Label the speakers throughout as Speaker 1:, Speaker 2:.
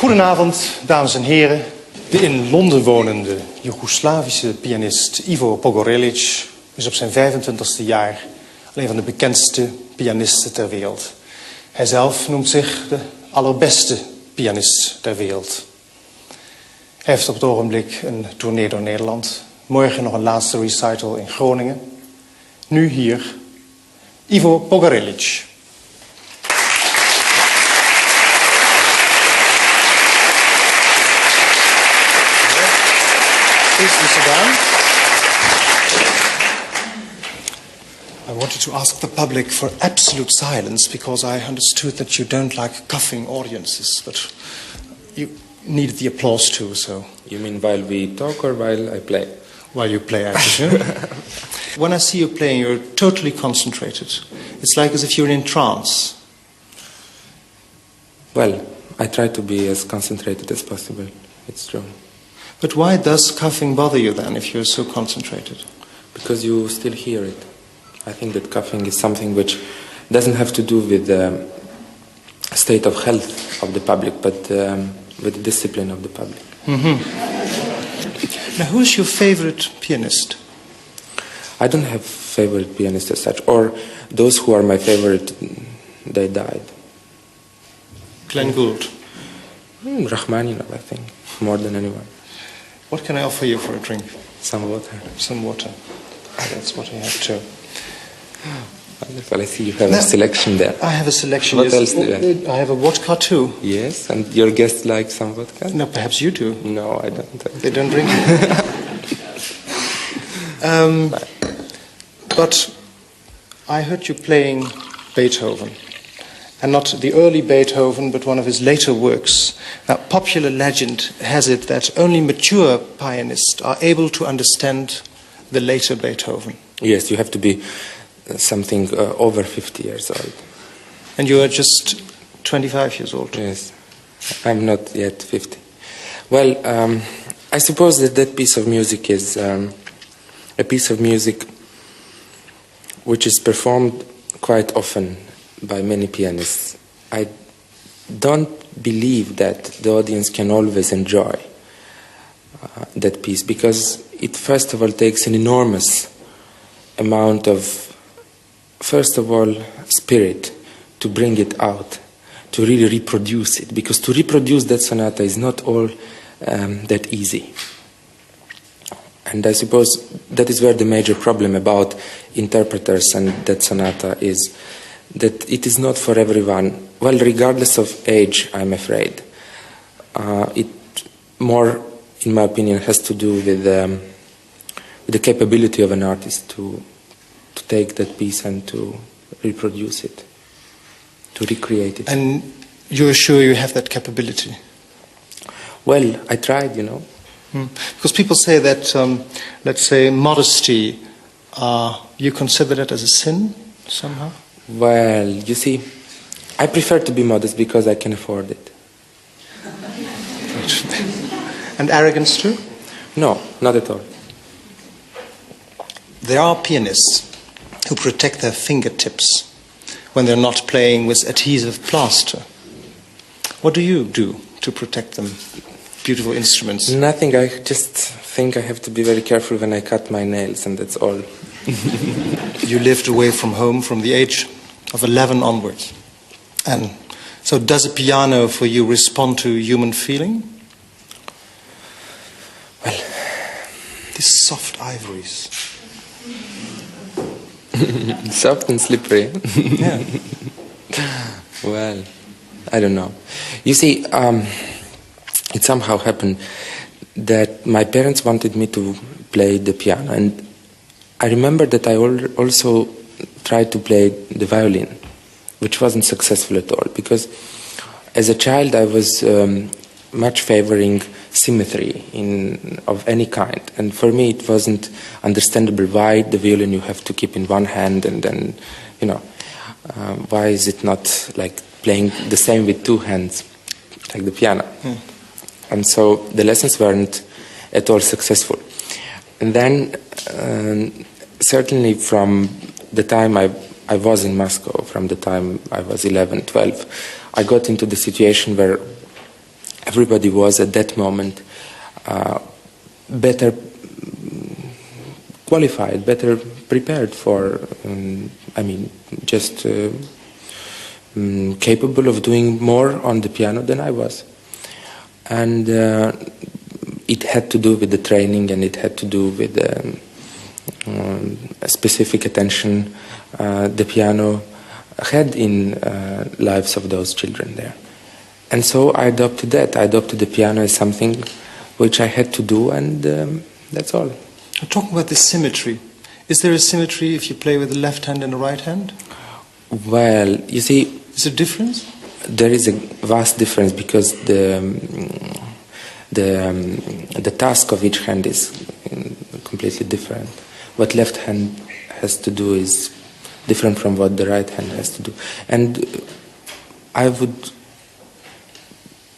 Speaker 1: Goedenavond, dames en heren. De in Londen wonende Joegoslavische pianist Ivo Pogorelich is op zijn 25e jaar een van de bekendste pianisten ter wereld. Hij zelf noemt zich de allerbeste pianist ter wereld. Hij heeft op het ogenblik een tournee door Nederland. Morgen nog een laatste recital in Groningen. Nu hier, Ivo Pogorelich. Please sit down. I wanted to ask the public for absolute silence because I understood that you don't like coughing audiences, but you needed the applause too, so...
Speaker 2: You mean while we talk or while I play?
Speaker 1: While you play, I presume. When I see you playing, you're totally concentrated. It's like as if you're in trance.
Speaker 2: Well, I try to be as concentrated as possible. It's true.
Speaker 1: But why does coughing bother you then, if you're so concentrated?
Speaker 2: Because you still hear it. I think that coughing is something which doesn't have to do with the state of health of the public, but with the discipline of the public.
Speaker 1: Mm-hmm. Now, who's your favorite pianist?
Speaker 2: I don't have favorite pianists as such, or those who are my favorite, they died.
Speaker 1: Glenn Gould?
Speaker 2: Rachmaninoff, I think, more than anyone.
Speaker 1: What can I offer you for a drink?
Speaker 2: Some water.
Speaker 1: Some water. That's what I have too.
Speaker 2: Wonderful. I see you have a selection there.
Speaker 1: I have a selection.
Speaker 2: What
Speaker 1: yes.
Speaker 2: else do you have?
Speaker 1: I have a vodka too.
Speaker 2: Yes, and your guests like some vodka?
Speaker 1: No, perhaps you do.
Speaker 2: No, I don't.
Speaker 1: They don't drink it. But I heard you playing Beethoven. And not the early Beethoven, but one of his later works. Now, popular legend has it that only mature pianists are able to understand the later Beethoven.
Speaker 2: Yes, you have to be something over 50 years old.
Speaker 1: And you are just 25 years old.
Speaker 2: Yes, I'm not yet 50. Well, I suppose that piece of music is a piece of music which is performed quite often by many pianists. I don't believe that the audience can always enjoy that piece because it first of all takes an enormous amount of, first of all, spirit to bring it out, to really reproduce it, because to reproduce that sonata is not all that easy. And I suppose that is where the major problem about interpreters and that sonata is, that it is not for everyone. Well, regardless of age, I'm afraid. It more, in my opinion, has to do with the capability of an artist to take that piece and to reproduce it, to recreate it.
Speaker 1: And you're sure you have that capability?
Speaker 2: Well, I tried, you know.
Speaker 1: Because people say that, let's say, modesty, you consider that as a sin somehow?
Speaker 2: Well, you see, I prefer to be modest because I can afford it.
Speaker 1: And arrogance too?
Speaker 2: No, not at all.
Speaker 1: There are pianists who protect their fingertips when they're not playing with adhesive plaster. What do you do to protect them? Beautiful instruments.
Speaker 2: Nothing, I just think I have to be very careful when I cut my nails, and that's all.
Speaker 1: You lived away from home from the age of 11 onwards. And so does a piano for you respond to human feeling?
Speaker 2: Well,
Speaker 1: these soft ivories.
Speaker 2: Soft and slippery.
Speaker 1: Yeah.
Speaker 2: Well, I don't know. You see, it somehow happened that my parents wanted me to play the piano, and I remember that I also tried to play the violin, which wasn't successful at all, because as a child I was much favoring symmetry of any kind, and for me it wasn't understandable why the violin you have to keep in one hand, and then, you know, why is it not like playing the same with two hands, like the piano? And so the lessons weren't at all successful. And then, certainly from the time I was in Moscow, from the time I was 11, 12, I got into the situation where everybody was at that moment better qualified, better prepared for, just capable of doing more on the piano than I was. And it had to do with the training, and it had to do with specific attention the piano had in lives of those children there. And so I adopted that. I adopted the piano as something which I had to do, and that's all.
Speaker 1: Talking about the symmetry, is there a symmetry if you play with the left hand and the right hand?
Speaker 2: Well, you see...
Speaker 1: Is there a difference?
Speaker 2: There is a vast difference, because the task of each hand is completely different. What left hand has to do is different from what the right hand has to do. And I would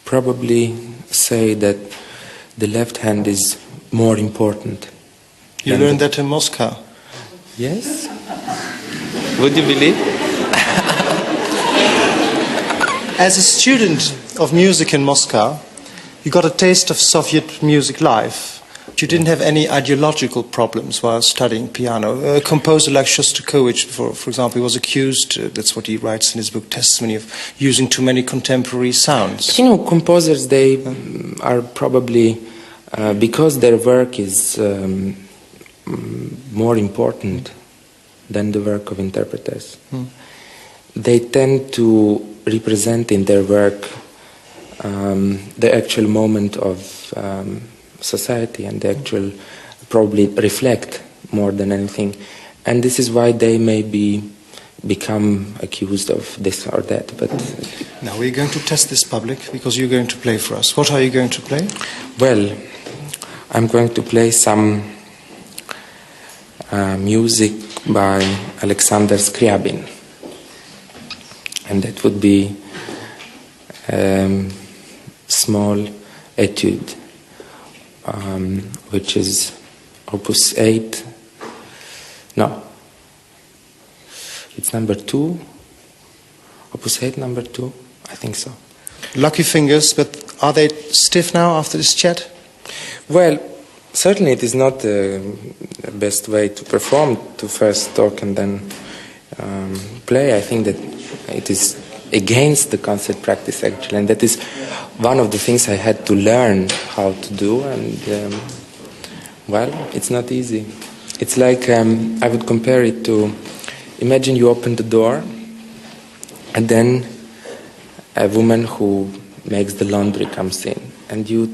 Speaker 2: probably say that the left hand is more important.
Speaker 1: You learned that in Moscow?
Speaker 2: Yes. Would you believe?
Speaker 1: As a student of music in Moscow, you got a taste of Soviet music life. You didn't have any ideological problems while studying piano. A composer like Shostakovich, for example, was accused, that's what he writes in his book Testimony, of using too many contemporary sounds.
Speaker 2: But, composers, they are probably, because their work is more important than the work of interpreters, they tend to represent in their work the actual moment of society, and the actual probably reflect more than anything. And this is why they may become accused of this or that. But
Speaker 1: now we're going to test this public, because you're going to play for us. What are you going to play?
Speaker 2: Well, I'm going to play some music by Alexander Scriabin. And that would be small etude, which is opus 8. No, it's number 2. Opus 8, number 2, I think so.
Speaker 1: Lucky fingers, but are they stiff now after this chat?
Speaker 2: Well, certainly it is not the best way to perform, to first talk and then play. I think that it is against the concert practice, actually, and that is one of the things I had to learn how to do, and well, it's not easy. It's like, I would compare it to, imagine you open the door and then a woman who makes the laundry comes in, and you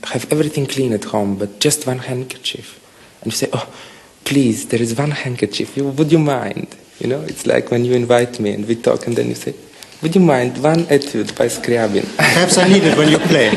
Speaker 2: have everything clean at home but just one handkerchief, and you say, oh, please, there is one handkerchief, would you mind? It's like when you invite me and we talk, and then you say, would you mind one etude by Scriabin?
Speaker 1: Perhaps I need it when you play.